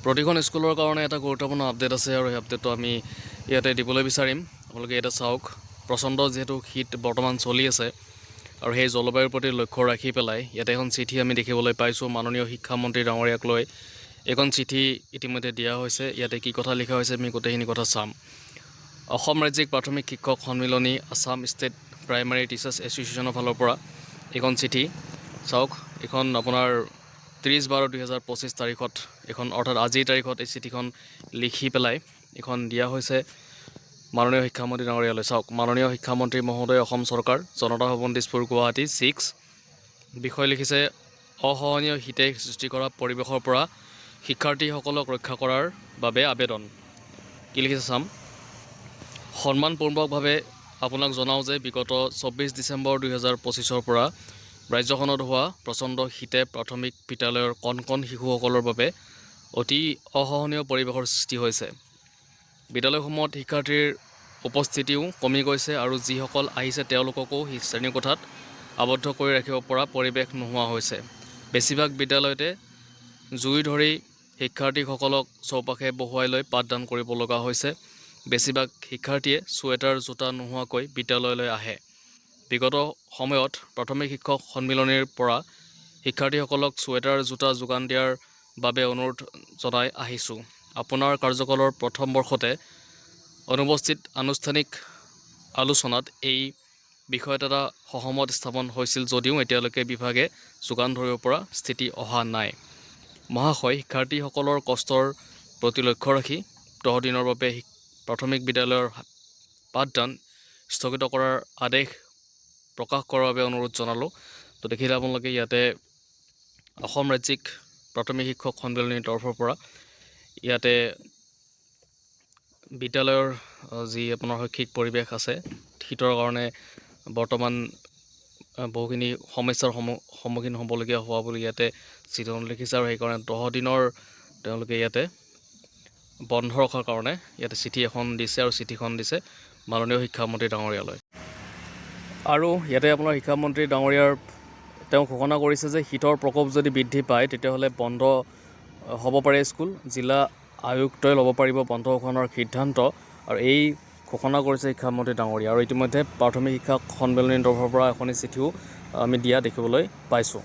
প্ৰতিখন স্কুলৰ কাৰণে এটা গুৰুত্বপূৰ্ণ আপডেট আছে আৰু সেই আপডেটটো আমি ইয়াতে দিবলৈ বিচাৰিম। আপোনালোকে এটা চাওক, প্ৰচণ্ড যিহেতু শীত বৰ্তমান চলি আছে আৰু সেই জলবায়ুৰ প্ৰতি লক্ষ্য ৰাখি পেলাই ইয়াতে এখন চিঠি আমি দেখিবলৈ পাইছোঁ মাননীয় শিক্ষামন্ত্ৰী ডাঙৰীয়াক লৈ। এইখন চিঠি ইতিমধ্যে দিয়া হৈছে। ইয়াতে কি কথা লিখা হৈছে আমি গোটেইখিনি কথা চাম। অসম ৰাজ্যিক প্ৰাথমিক শিক্ষক সন্মিলনী, আছাম ষ্টেট প্ৰাইমাৰী টিচাৰ্ছ এছ'চিয়েশ্যনৰ ফালৰ পৰা এইখন চিঠি চাওক। এইখন আপোনাৰ 30/12/2025 তাৰিখত এখন অৰ্থাৎ আজিৰ তাৰিখত এই চিঠিখন লিখি পেলাই এইখন দিয়া হৈছে মাননীয় শিক্ষামন্ত্ৰী ডাঙৰীয়ালৈ। চাওক, মাননীয় শিক্ষামন্ত্ৰী মহোদয়, অসম চৰকাৰ, জনতা ভৱন, দিছপুৰ, গুৱাহাটী 6। বিষয় লিখিছে, অসহনীয় শীতে সৃষ্টি কৰা পৰিৱেশৰ পৰা শিক্ষাৰ্থীসকলক ৰক্ষা কৰাৰ বাবে আবেদন। কি লিখিছে চাম। সন্মানপূৰ্বকভাৱে আপোনাক জনাওঁ যে বিগত 24 ডিচেম্বৰ 2025 পৰা ৰাজ্যখনত হোৱা প্ৰচণ্ড শীতে প্ৰাথমিক বিদ্যালয়ৰ কণ কণ শিশুসকলৰ বাবে অতি অসহনীয় পৰিৱেশৰ সৃষ্টি হৈছে। বিদ্যালয়সমূহত শিক্ষাৰ্থীৰ উপস্থিতিও কমি গৈছে আৰু যিসকল আহিছে তেওঁলোককো শ্ৰেণীকোঠাত আবদ্ধ কৰি ৰাখিব পৰা পৰিৱেশ নোহোৱা হৈছে। বেছিভাগ বিদ্যালয়তে জুই ধৰি শিক্ষাৰ্থীসকলক চৌপাশে বহুৱাই লৈ পাঠদান কৰিব লগা হৈছে। বেছিভাগ শিক্ষাৰ্থীয়ে ছুৱেটাৰ জোতা নোহোৱাকৈ বিদ্যালয়লৈ আহে। বিগত সময়ত প্ৰাথমিক শিক্ষক সন্মিলনীৰ পৰা শিক্ষাৰ্থীসকলক ছুৱেটাৰ জোতা যোগান দিয়াৰ বাবে অনুৰোধ জনাই আহিছোঁ। আপোনাৰ কাৰ্যকালৰ প্ৰথম বৰ্ষতে অনুপস্থিত আনুষ্ঠানিক আলোচনাত এই বিষয়ত এটা সহমত স্থাপন হৈছিল যদিও এতিয়ালৈকে বিভাগে যোগান ধৰিব পৰা স্থিতি অহা নাই। মহাশয়, শিক্ষাৰ্থীসকলৰ কষ্টৰ প্ৰতি লক্ষ্য ৰাখি 10 দিনৰ বাবে প্ৰাথমিক বিদ্যালয়ৰ পাঠদান স্থগিত কৰাৰ আদেশ প্ৰকাশ কৰাৰ বাবে অনুৰোধ জনালোঁ। তো দেখিলে আপোনালোকে ইয়াতে অসম ৰাজ্যিক প্ৰাথমিক শিক্ষক সন্মিলনীৰ তৰফৰ পৰা ইয়াতে বিদ্যালয়ৰ যি আপোনাৰ শৈক্ষিক পৰিৱেশ আছে, শীতৰ কাৰণে বৰ্তমান বহুখিনি সমস্যাৰ সন্মুখীন হ'বলগীয়া হোৱা বুলি ইয়াতে চিঠিখন লিখিছে আৰু সেইকাৰণে 10 দিনৰ তেওঁলোকে ইয়াতে বন্ধ ৰখাৰ কাৰণে ইয়াতে চিঠি এখন দিছে আৰু চিঠিখন দিছে মাননীয় শিক্ষামন্ত্ৰী ডাঙৰীয়ালৈ। আৰু ইয়াতে আপোনাৰ শিক্ষামন্ত্ৰী ডাঙৰীয়াৰ তেওঁ ঘোষণা কৰিছে যে শীতৰ প্ৰকোপ যদি বৃদ্ধি পায় তেতিয়াহ'লে বন্ধ হ'ব পাৰে স্কুল। জিলা আয়ুক্তই ল'ব পাৰিব বন্ধ ঘোষণাৰ সিদ্ধান্ত আৰু এই ঘোষণা কৰিছে শিক্ষামন্ত্ৰী ডাঙৰীয়া। আৰু ইতিমধ্যে প্ৰাথমিক শিক্ষক সন্মিলনীৰ তৰফৰ পৰা এখনি চিঠিও আমি দিয়া দেখিবলৈ পাইছোঁ।